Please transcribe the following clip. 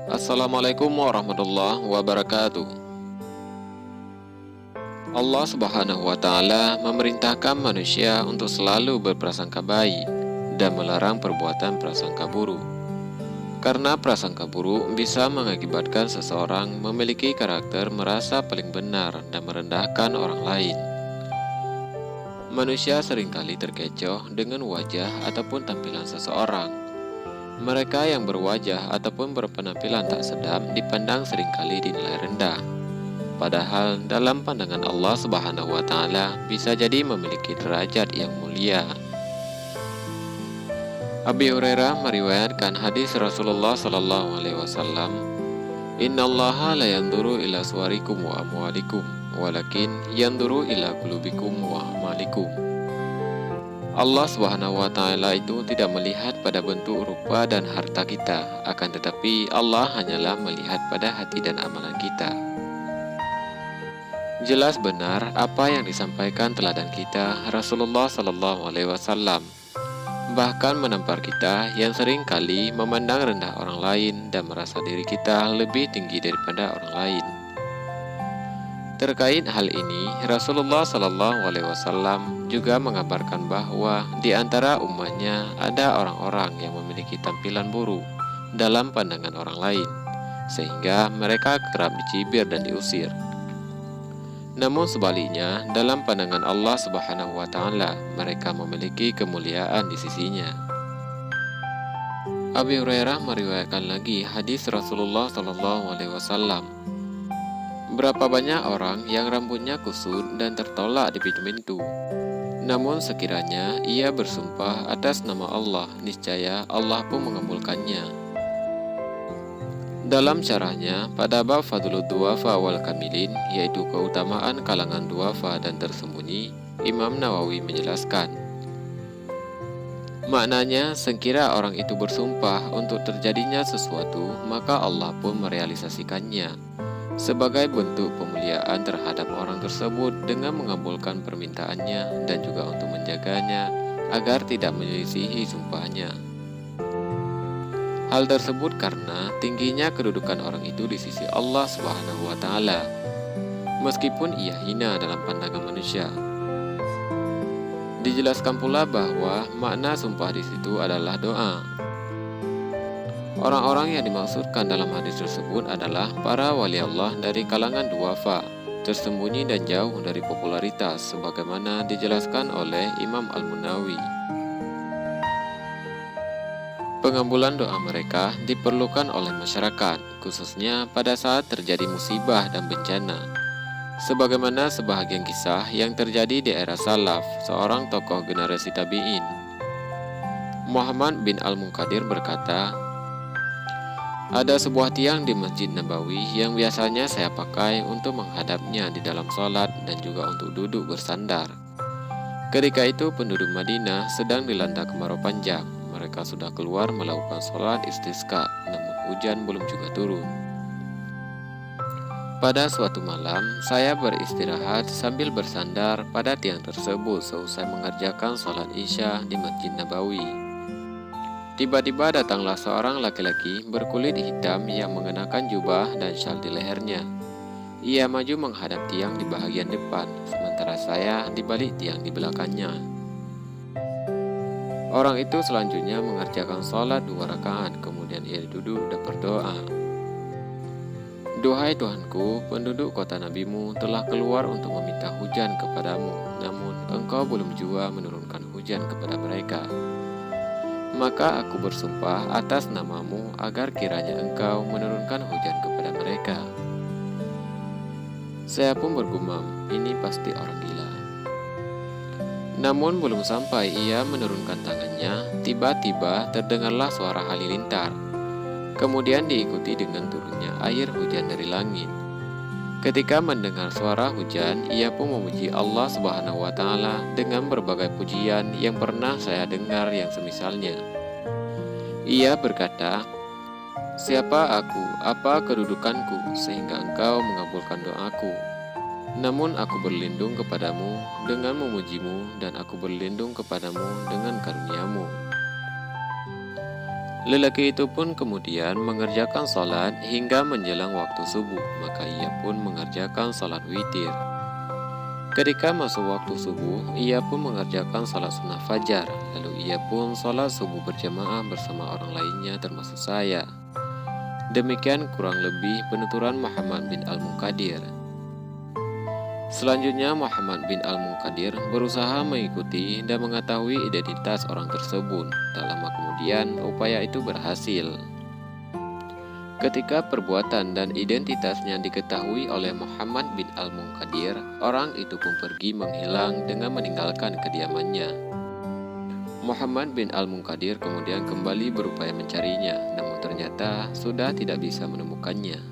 Assalamualaikum warahmatullahi wabarakatuh. Allah Subhanahu wa Ta'ala memerintahkan manusia untuk selalu berprasangka baik dan melarang perbuatan prasangka buruk. Karena prasangka buruk bisa mengakibatkan seseorang memiliki karakter merasa paling benar dan merendahkan orang lain. Manusia seringkali terkecoh dengan wajah ataupun tampilan seseorang. Mereka yang berwajah ataupun berpenampilan tak sedap dipandang seringkali dinilai rendah. Padahal dalam pandangan Allah Subhanahu wa Ta'ala bisa jadi memiliki derajat yang mulia. Abi Hurairah meriwayatkan hadis Rasulullah sallallahu alaihi wasallam, "Innallaha la yanzuru ila suwarikum wa amwalikum, walakin yanzuru ila qulubikum wa amalikum." Allah Subhanahu wa Ta'ala itu tidak melihat pada bentuk rupa dan harta kita, akan tetapi Allah hanyalah melihat pada hati dan amalan kita. Jelas benar apa yang disampaikan teladan kita Rasulullah sallallahu alaihi wasallam, bahkan menampar kita yang sering kali memandang rendah orang lain dan merasa diri kita lebih tinggi daripada orang lain. Terkait hal ini, Rasulullah sallallahu alaihi wasallam juga mengabarkan bahwa di antara umatnya ada orang-orang yang memiliki tampilan buruk dalam pandangan orang lain, sehingga mereka kerap dicibir dan diusir. Namun sebaliknya, dalam pandangan Allah Subhanahu wa Ta'ala, mereka memiliki kemuliaan di sisinya. Abi Hurairah meriwayatkan lagi hadis Rasulullah sallallahu alaihi wasallam, "Berapa banyak orang yang rambutnya kusut dan tertolak di pintu-pintu. Namun sekiranya ia bersumpah atas nama Allah, niscaya Allah pun mengabulkannya." Dalam syarahnya pada bab Fadlul Duwafa wal Kamilin, yaitu keutamaan kalangan duwafa dan tersembunyi, Imam Nawawi menjelaskan, maknanya sekira orang itu bersumpah untuk terjadinya sesuatu, maka Allah pun merealisasikannya sebagai bentuk pemuliaan terhadap orang tersebut dengan mengabulkan permintaannya dan juga untuk menjaganya agar tidak menyelisihi sumpahnya. Hal tersebut karena tingginya kedudukan orang itu di sisi Allah Subhanahu wa Ta'ala, meskipun ia hina dalam pandangan manusia. Dijelaskan pula bahwa makna sumpah di situ adalah doa. Orang-orang yang dimaksudkan dalam hadis tersebut adalah para wali Allah dari kalangan duwafa, tersembunyi dan jauh dari popularitas, sebagaimana dijelaskan oleh Imam Al-Munawi. Pengabulan doa mereka diperlukan oleh masyarakat, khususnya pada saat terjadi musibah dan bencana. Sebagaimana sebahagian kisah yang terjadi di era salaf, seorang tokoh generasi tabi'in, Muhammad bin Al-Munkadir berkata, "Ada sebuah tiang di Masjid Nabawi yang biasanya saya pakai untuk menghadapnya di dalam sholat dan juga untuk duduk bersandar. Ketika itu penduduk Madinah sedang dilanda kemarau panjang. Mereka sudah keluar melakukan sholat istisqa, namun hujan belum juga turun. Pada suatu malam, saya beristirahat sambil bersandar pada tiang tersebut seusai mengerjakan sholat isya di Masjid Nabawi. Tiba-tiba datanglah seorang laki-laki berkulit hitam yang mengenakan jubah dan syal di lehernya. Ia maju menghadap tiang di bagian depan, sementara saya di balik tiang di belakangnya. Orang itu selanjutnya mengerjakan sholat 2 rakaat, kemudian ia duduk dan berdoa. Duhai Tuhanku, penduduk kota Nabimu telah keluar untuk meminta hujan kepadamu, namun Engkau belum juga menurunkan hujan kepada mereka. Maka aku bersumpah atas namamu agar kiranya Engkau menurunkan hujan kepada mereka. Saya pun bergumam, ini pasti orang gila. Namun belum sampai ia menurunkan tangannya, tiba-tiba terdengarlah suara halilintar. Kemudian diikuti dengan turunnya air hujan dari langit. Ketika mendengar suara hujan, ia pun memuji Allah Subhanahu wa Ta'ala dengan berbagai pujian yang pernah saya dengar yang semisalnya. Ia berkata, Siapa aku, apa kedudukanku, sehingga engkau mengabulkan doaku? Namun aku berlindung kepadamu dengan memujimu, dan aku berlindung kepadamu dengan karuniamu. Lelaki itu pun kemudian mengerjakan sholat hingga menjelang waktu subuh, maka ia pun mengerjakan sholat witir. Ketika masuk waktu subuh, ia pun mengerjakan sholat sunnah fajar, lalu ia pun sholat subuh berjamaah bersama orang lainnya termasuk saya. Demikian kurang lebih penuturan Muhammad bin Al-Munkadir. Selanjutnya Muhammad bin Al-Munkadir berusaha mengikuti dan mengetahui identitas orang tersebut. Tak lama kemudian upaya itu berhasil. Ketika perbuatan dan identitasnya diketahui oleh Muhammad bin Al-Munkadir, orang itu pun pergi menghilang dengan meninggalkan kediamannya. Muhammad bin Al-Munkadir kemudian kembali berupaya mencarinya, namun ternyata sudah tidak bisa menemukannya.